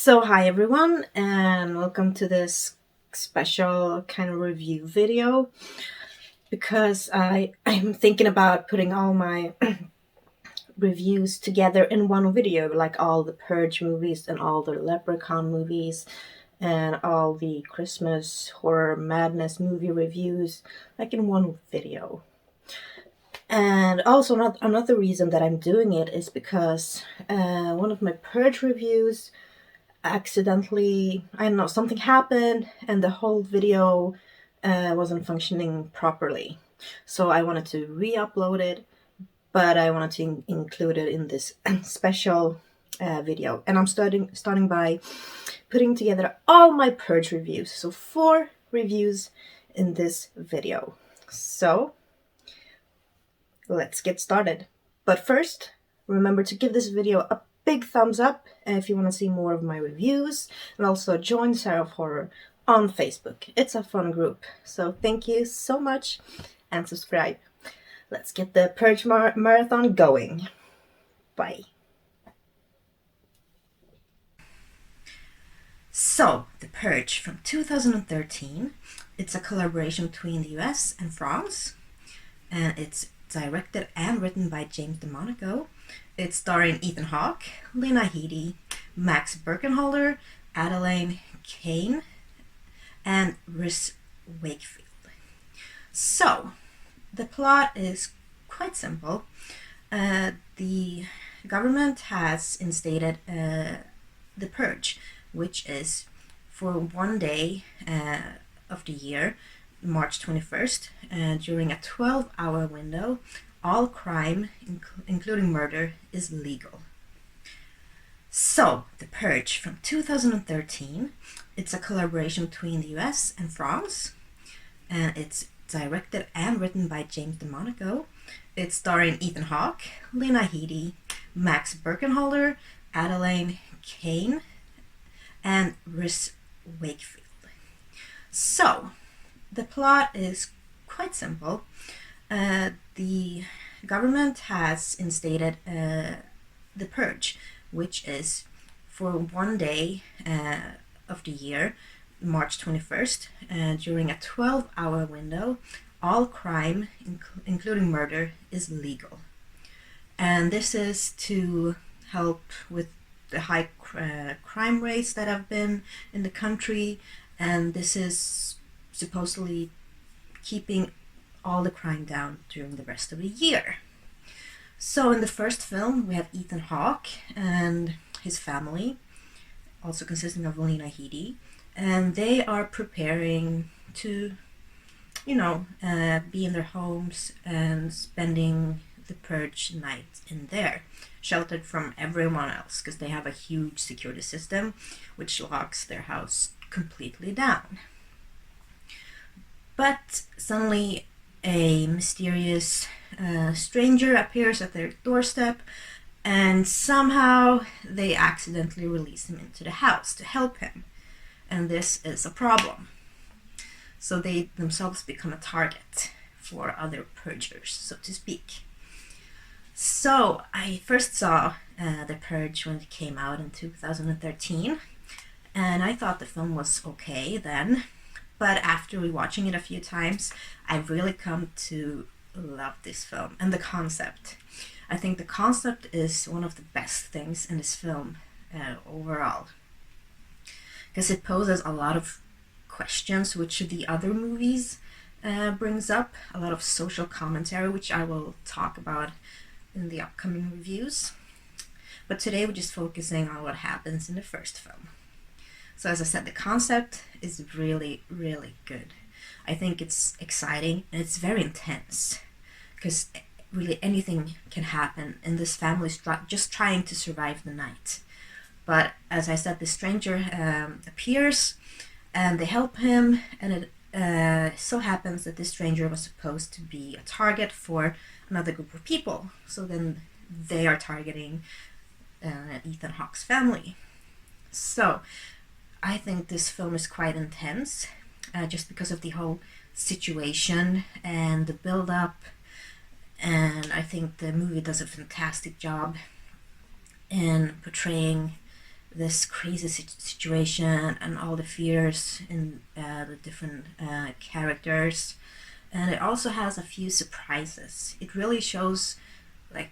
So hi everyone and welcome to this special kind of review video because I'm thinking about putting all my reviews together in one video, like all the Purge movies and all the Leprechaun movies and all the Christmas horror madness movie reviews, like in one video. And also another reason that I'm doing it is because one of my Purge reviews accidentally, I don't know, something happened and the whole video wasn't functioning properly. So I wanted to re-upload it, but I wanted to include it in this special video. And I'm starting by putting together all my Purge reviews. So 4 reviews in this video. So let's get started. But first, remember to give this video a big thumbs up if you want to see more of my reviews, and also join Sarah of Horror on Facebook. It's a fun group. So thank you so much and subscribe. Let's get the Purge marathon going. Bye. So, The Purge from 2013. It's a collaboration between the US and France, and it's directed and written by James DeMonaco. It's starring Ethan Hawke, Lena Headey, Max Birkenholder, Adelaine Kane, and Rhys Wakefield. So, the plot is quite simple. The government has instated the Purge, which is for one day of the year, March 21st, during a 12-hour window, all crime, including murder, is legal. So, The Purge from 2013, it's a collaboration between the US and France, and it's directed and written by James DeMonaco. It's starring Ethan Hawke, Lena Headey, Max Birkenholder, Adelaine Kane, and Rhys Wakefield. So, the plot is quite simple. The government has instated the Purge, which is for one day of the year, March 21st, during a 12-hour window, all crime, including murder, is legal. And this is to help with the high crime rates that have been in the country, and this is supposedly keeping all the crime down during the rest of the year. So in the first film, we have Ethan Hawke and his family, also consisting of Lena Headey, and they are preparing to, be in their homes and spending the Purge night in there, sheltered from everyone else, because they have a huge security system which locks their house completely down. But suddenly a mysterious stranger appears at their doorstep, and somehow they accidentally release him into the house to help him. And this is a problem. So they themselves become a target for other purgers, so to speak. So I first saw The Purge when it came out in 2013, and I thought the film was okay then. But after rewatching it a few times, I've really come to love this film and the concept. I think the concept is one of the best things in this film overall, because it poses a lot of questions which the other movies brings up, a lot of social commentary, which I will talk about in the upcoming reviews. But today we're just focusing on what happens in the first film. So as I said, the concept is really, really good. I think it's exciting and it's very intense, because really anything can happen, and this family is just trying to survive the night. But as I said, the stranger appears and they help him, and it so happens that this stranger was supposed to be a target for another group of people. So then they are targeting Ethan Hawke's family. So I think this film is quite intense, just because of the whole situation and the build-up, and I think the movie does a fantastic job in portraying this crazy situation and all the fears in the different characters. And it also has a few surprises. It really shows like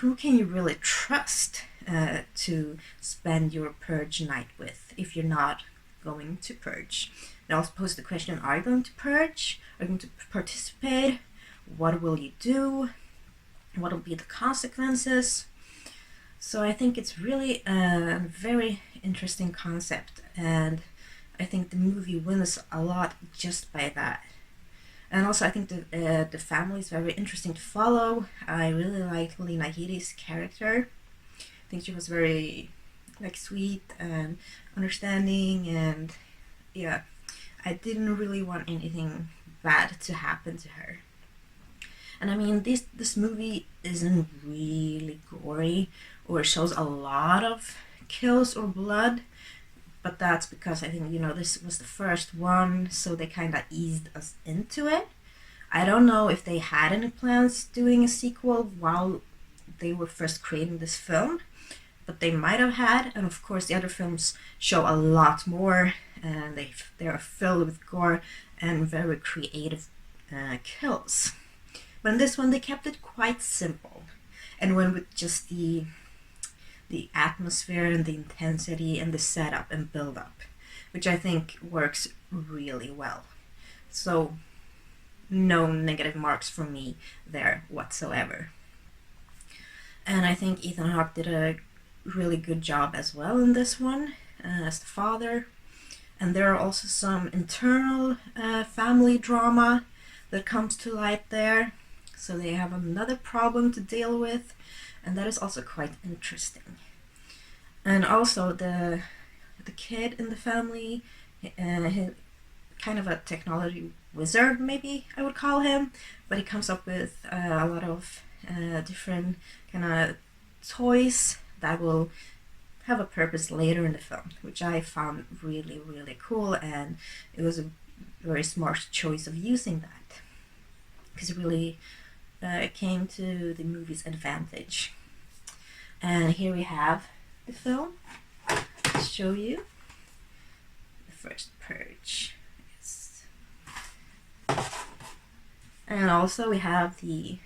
who can you really trust to spend your purge night with if you're not going to purge. It also poses the question, are you going to purge? Are you going to participate? What will you do? What will be the consequences? So I think it's really a very interesting concept, and I think the movie wins a lot just by that. And also I think the family is very interesting to follow. I really like Lena Headey's character. I think she was very like sweet and understanding, and yeah, I didn't really want anything bad to happen to her. And I mean, this movie isn't really gory or shows a lot of kills or blood, but that's because I think, you know, this was the first one, so they kind of eased us into it. I don't know if they had any plans doing a sequel while they were first creating this film, but they might have had, and of course the other films show a lot more, and they are filled with gore and very creative kills. But in this one they kept it quite simple, and went with just the atmosphere and the intensity and the setup and build up, which I think works really well. So no negative marks from me there whatsoever. And I think Ethan Hawke did a really good job as well in this one as the father. And there are also some internal family drama that comes to light there. So they have another problem to deal with, and that is also quite interesting. And also the kid in the family, he, kind of a technology wizard, maybe I would call him, but he comes up with a lot of different kind of toys that will have a purpose later in the film, which I found really, really cool, and it was a very smart choice of using that, because it really came to the movie's advantage. And here we have the film. I'll show you the First Purge. Yes. And also we have the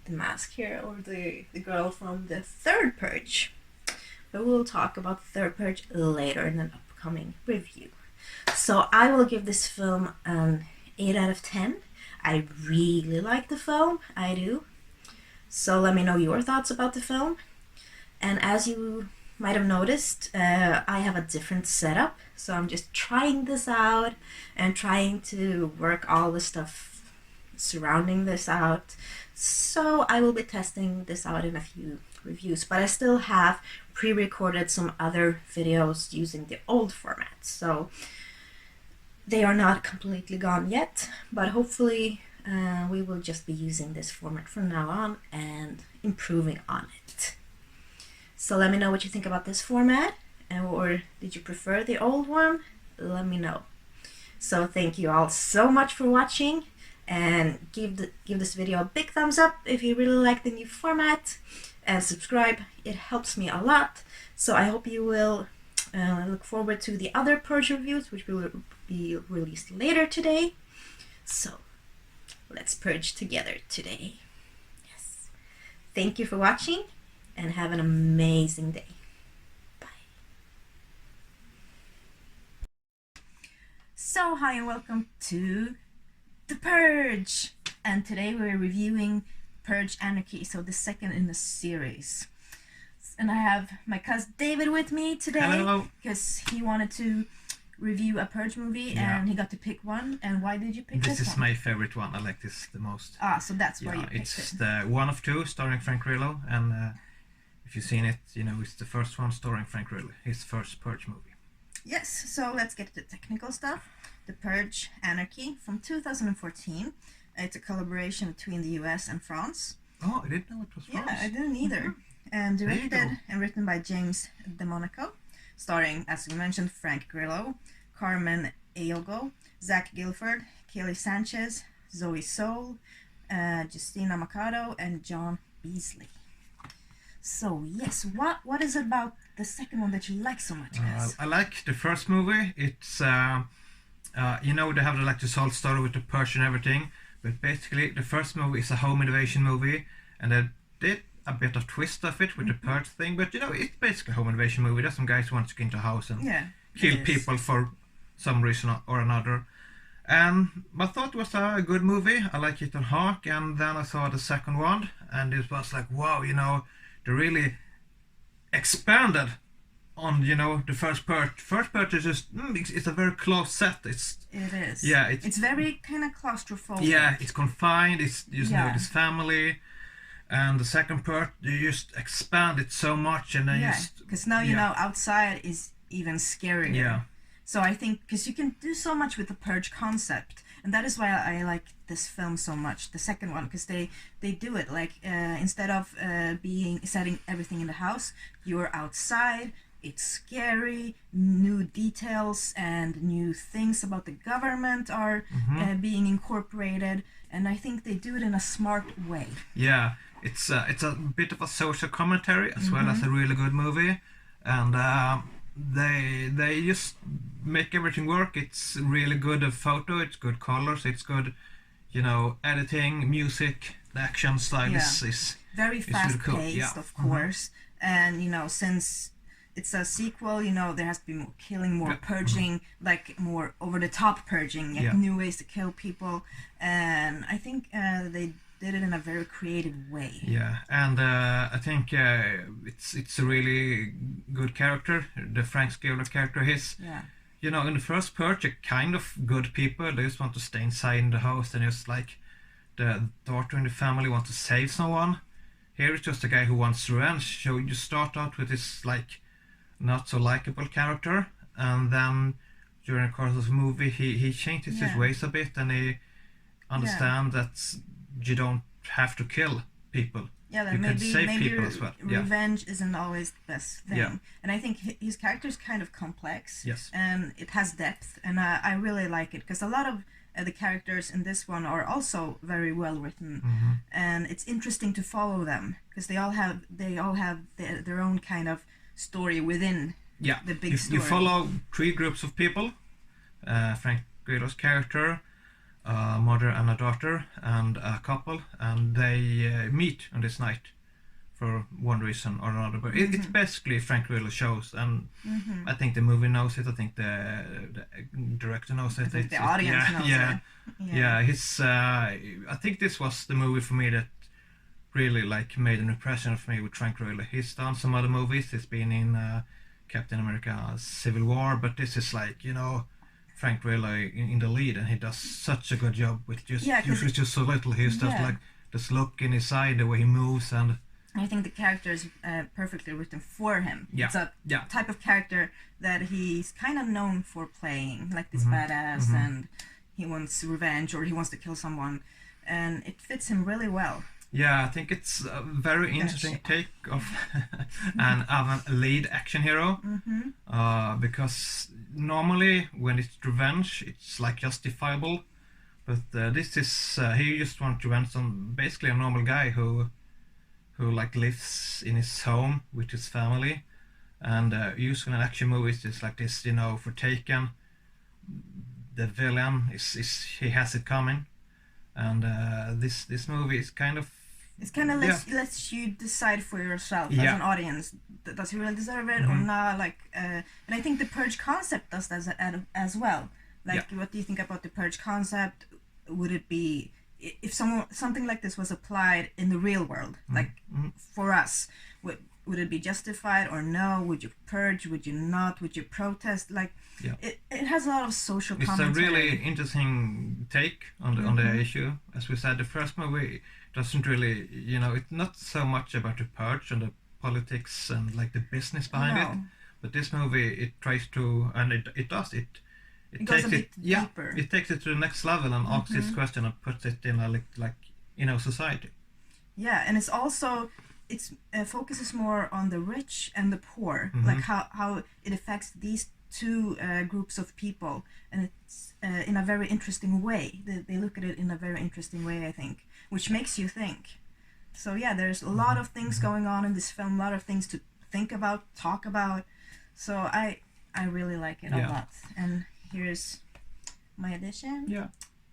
mask here, or the girl from the Third Purge. But we'll talk about the Third Purge later in an upcoming review. So I will give this film an 8 out of 10. I really like the film, I do. So let me know your thoughts about the film. And as you might have noticed, I have a different setup. So I'm just trying this out and trying to work all the stuff surrounding this out. So I will be testing this out in a few reviews, but I still have pre-recorded some other videos using the old format. So they are not completely gone yet, but hopefully we will just be using this format from now on and improving on it. So let me know what you think about this format, or did you prefer the old one? Let me know. So thank you all so much for watching, and give this video a big thumbs up if you really like the new format, and subscribe. It helps me a lot. So I hope you will look forward to the other Purge reviews, which will be released later today. So let's purge together today. Yes. Thank you for watching, and have an amazing day. Bye. So hi and welcome to The Purge, and today we're reviewing Purge Anarchy, so the second in the series. And I have my cousin David with me today. Hello. Because he wanted to review a Purge movie, and he got to pick one. And why did you pick this one? This is my favorite one. I like this the most. Ah, so that's why you picked it. It's the one of two starring Frank Grillo, and if you've seen it, you know it's the first one starring Frank Grillo, his first Purge movie. Yes, so let's get to the technical stuff. The Purge Anarchy from 2014. It's a collaboration between the US and France. Oh, I didn't know it was France. Yeah, I didn't either. And directed and written by James DeMonaco, starring, as we mentioned, Frank Grillo, Carmen Eogo, Zach Gilford, Kelly Sanchez, Zoe Soul, Justina Mercado, and John Beasley. So yes, what is it about the second one that you like so much, guys? I like the first movie. It's you know, they have like the salt story with the Purge and everything, but basically the first movie is a home invasion movie, and they did a bit of twist of it with the Purge thing, but you know, it's basically a home invasion movie. There's some guys who want to get into a house and kill people for some reason or another. And I thought it was a good movie. I like Ethan Hawke, and then I saw the second one, and it was like, wow, you know, they really expanded on, you know, the First Purge. First Purge is just, it's a very close set. It is. Yeah, it's very kind of claustrophobic. Yeah, it's confined. It's you know, this family, and the second Purge, you just expand it so much, and then because now you know outside is even scarier. Yeah. So I think because you can do so much with the Purge concept, and that is why I like this film so much, the second one, because they do it like instead of setting everything in the house, you're outside. It's scary. New details and new things about the government are being incorporated, and I think they do it in a smart way. Yeah, it's a bit of a social commentary as well as a really good movie, and they just make everything work. It's really good photo. It's good colors. It's good, you know, editing, music. The action style is very fast really paced, of course, and you know, since it's a sequel, you know, there has to be more killing, more purging, like more over-the-top purging, like new ways to kill people, and I think they did it in a very creative way. Yeah, and I think it's a really good character. The Frank Scaler character is. Yeah. You know, in the first Purge, they're kind of good people. They just want to stay inside in the house, and just like the daughter in the family want to save someone. Here it's just a guy who wants revenge. So you start out with this like not so likable character, and then during the course of the movie he changes his ways a bit, and he understands that you don't have to kill people. Yeah, that you maybe, can save maybe people as well. Revenge isn't always the best thing. Yeah. And I think his character is kind of complex. Yes. And it has depth, and I really like it because a lot of the characters in this one are also very well written, and it's interesting to follow them because they all have their own kind of story within the big story. You follow three groups of people. Frank Grillo's character, a mother and a daughter, and a couple, and they meet on this night for one reason or another. But it's basically Frank Grillo shows, and I think the movie knows it. I think the director knows it. I think the audience knows it. Yeah. I think this was the movie for me that really like made an impression of me with Frank Grillo. He's done some other movies. He's been in Captain America: Civil War, but this is like, you know, Frank Grillo in the lead, and he does such a good job with just usually just so little. He's just like this look in his eye, the way he moves, and I think the character is perfectly written for him. Yeah. It's a type of character that he's kind of known for playing, like this badass, and he wants revenge or he wants to kill someone, and it fits him really well. Yeah, I think it's a very interesting take of a lead action hero, because normally when it's revenge, it's like justifiable, but this is he just wants revenge on basically a normal guy who like lives in his home with his family, and usually in action movies it's like this, you know, for Taken, the villain is he has it coming, and this movie is kind of lets you decide for yourself as an audience. Does he really deserve it or not? Like, and I think the Purge concept does that as well. Like, what do you think about the Purge concept? Would it be if something like this was applied in the real world, like for us? Would it be justified or no? Would you purge? Would you not? Would you protest? Like, it has a lot of social commentary. It's a really interesting take on the issue. As we said, the first movie doesn't really, you know, it's not so much about the purge and the politics and like the business behind it. But this movie, it tries to, and it does it. It goes takes a bit deeper. It takes it to the next level and asks this question and puts it in a like you know, society. Yeah, and it's also focuses more on the rich and the poor, like how it affects these two groups of people, and it's in a very interesting way. They look at it in a very interesting way, I think, which makes you think. So yeah, there's a lot of things going on in this film, a lot of things to think about, talk about. So I really like it a lot. And here's my edition. Yeah.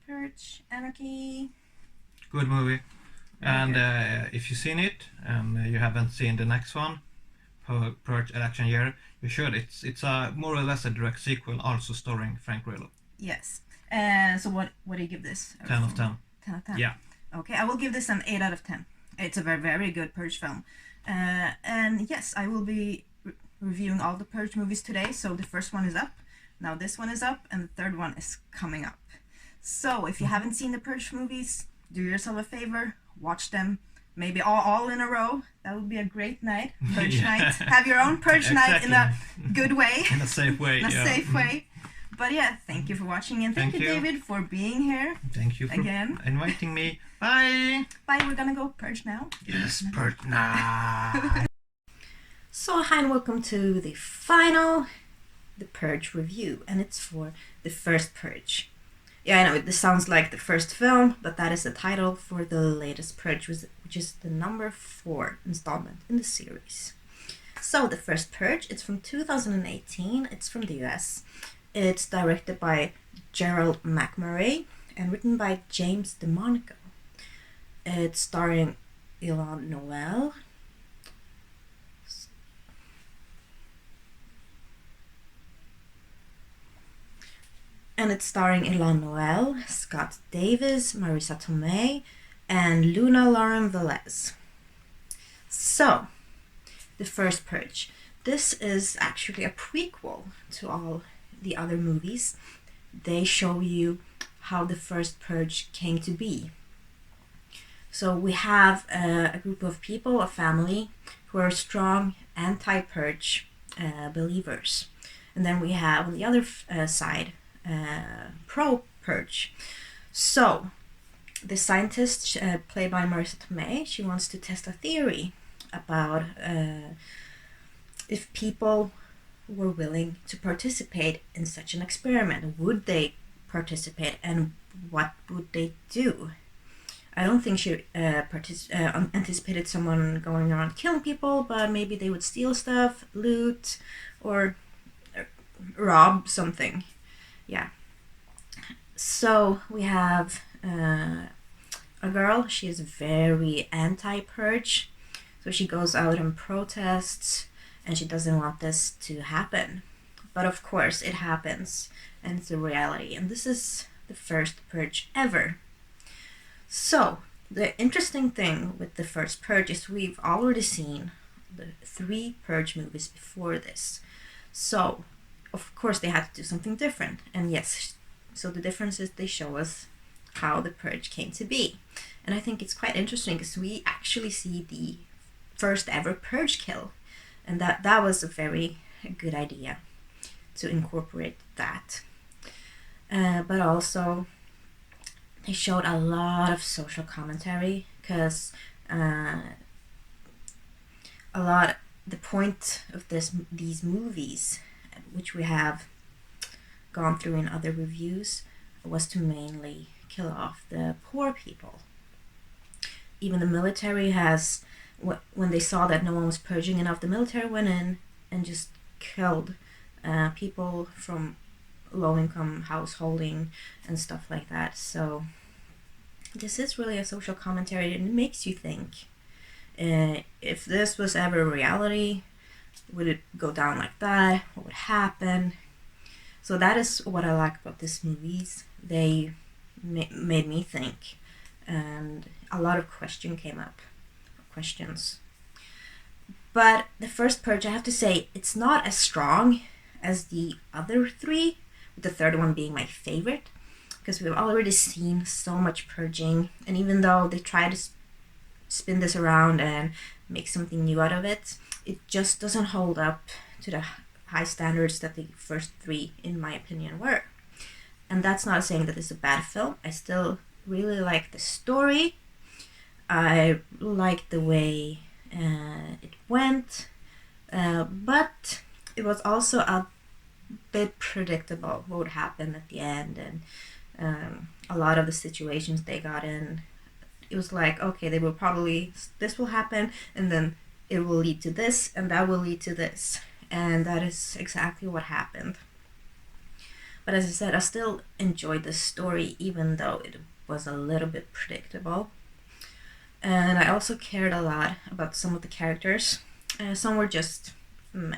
Purge Anarchy. Good movie. And if you've seen it and you haven't seen the next one, Purge Election Year, you should. It's a more or less a direct sequel, also starring Frank Grillo. Yes. So what do you give this? 10 of 10. 10 of 10. Yeah. Okay, I will give this an 8 out of 10. It's a very, very good Purge film. And yes, I will be reviewing all the Purge movies today. So the first one is up. Now this one is up, and the third one is coming up. So if you haven't seen the Purge movies, do yourself a favor, watch them. Maybe all in a row. That would be a great night. Purge night. Have your own Purge night in a good way. In a safe way. In a safe way. But yeah, thank you for watching, and thank you, David, for being here. Thank you for again inviting me. Bye. Bye. We're gonna go Purge now. Yes, Purge now. So hi and welcome to the final The Purge review, and it's for the FIrst Purge. Yeah, I know this sounds like the first film, but that is the title for the latest Purge, which is the number 4 installment in the series. So the FIrst Purge, it's from 2018. It's from the US. It's directed by Gerald McMurray and written by James DeMonico. It's starring Ilan Noel. And it's starring Ilan Noel, Scott Davis, Marisa Tomei, and Luna Lauren Velez. So, the FIrst Purge. This is actually a prequel to all the other movies. They show you how the FIrst Purge came to be. So we have a group of people, a family, who are strong anti-Purge believers. And then we have on the other side, pro-Purge. So, the scientist, played by Marisa Tomei, she wants to test a theory about if people were willing to participate in such an experiment. Would they participate, and what would they do? I don't think she anticipated someone going around killing people, but maybe they would steal stuff, loot, or rob something. Yeah. So we have a girl. She is very anti-Purge. So she goes out and protests, and she doesn't want this to happen. But of course it happens, and it's a reality. And this is the first Purge ever. So the interesting thing with the FIrst Purge is we've already seen the 3 Purge movies before this. So of course they had to do something different. And yes, so the difference is they show us how the Purge came to be. And I think it's quite interesting because we actually see the first ever Purge kill. And that was a very good idea to incorporate that. But also they showed a lot of social commentary, because the point of these movies, which we have gone through in other reviews, was to mainly kill off the poor people. Even the military has, when they saw that no one was purging enough, the military went in and just killed people from low-income householding and stuff like that. So this is really a social commentary, and it makes you think, if this was ever reality, would it go down like that? What would happen? So that is what I like about these movies. They made me think, and a lot of questions came up. But the FIrst Purge, I have to say, it's not as strong as the other 3, with the third one being my favorite, because we've already seen so much purging, and even though they try to spin this around and make something new out of it, it just doesn't hold up to the high standards that the first 3, in my opinion, were. And that's not saying that it's a bad film. I still really like the story. I like the way it went, but it was also a bit predictable what would happen at the end, and a lot of the situations they got in, it was like, okay, they will probably, this will happen, and then it will lead to this, and that will lead to this. And that is exactly what happened. But as I said, I still enjoyed the story, even though it was a little bit predictable. And I also cared a lot about some of the characters. Some were just meh.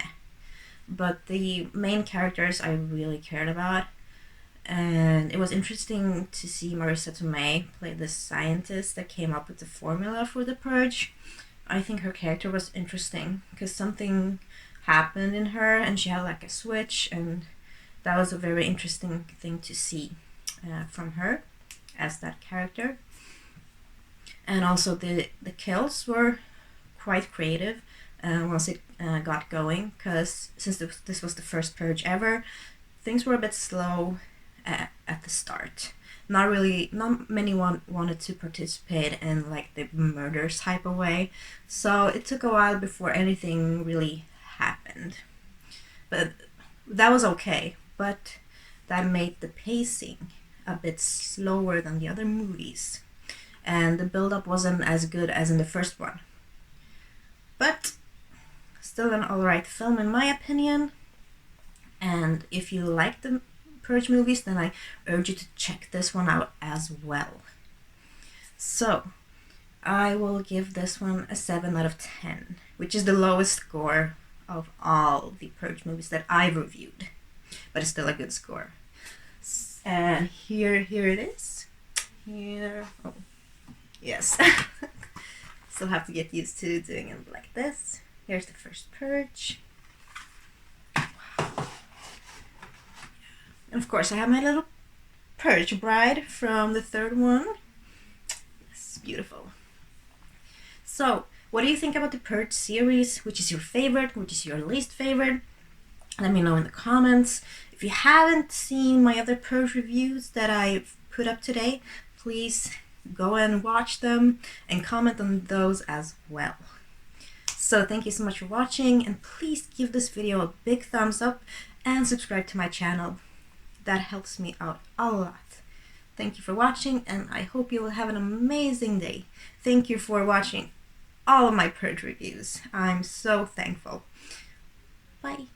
But the main characters I really cared about. And it was interesting to see Marissa Tomei play the scientist that came up with the formula for the Purge. I think her character was interesting because something happened in her and she had like a switch, and that was a very interesting thing to see from her as that character. And also the kills were quite creative once it got going, because since this was the first Purge ever, things were a bit slow at the start. Not many wanted to participate in like the murder type of way, so it took a while before anything really happened. But that was okay, but that made the pacing a bit slower than the other movies, and the build-up wasn't as good as in the first one. But still an alright film in my opinion, and if you like the Purge movies, then I urge you to check this one out as well. So, I will give this one a 7 out of 10, which is the lowest score of all the Purge movies that I've reviewed. But it's still a good score. And here it is. Here, oh, yes. Still have to get used to doing it like this. Here's the first Purge. And of course I have my little Purge bride from the third one. It's beautiful. So, what do you think about the Purge series? Which is your favorite? Which is your least favorite? Let me know in the comments. If you haven't seen my other Purge reviews that I've put up today, please go and watch them and comment on those as well. So thank you so much for watching, and please give this video a big thumbs up and subscribe to my channel. That helps me out a lot. Thank you for watching, and I hope you will have an amazing day. Thank you for watching all of my Purge reviews. I'm so thankful. Bye.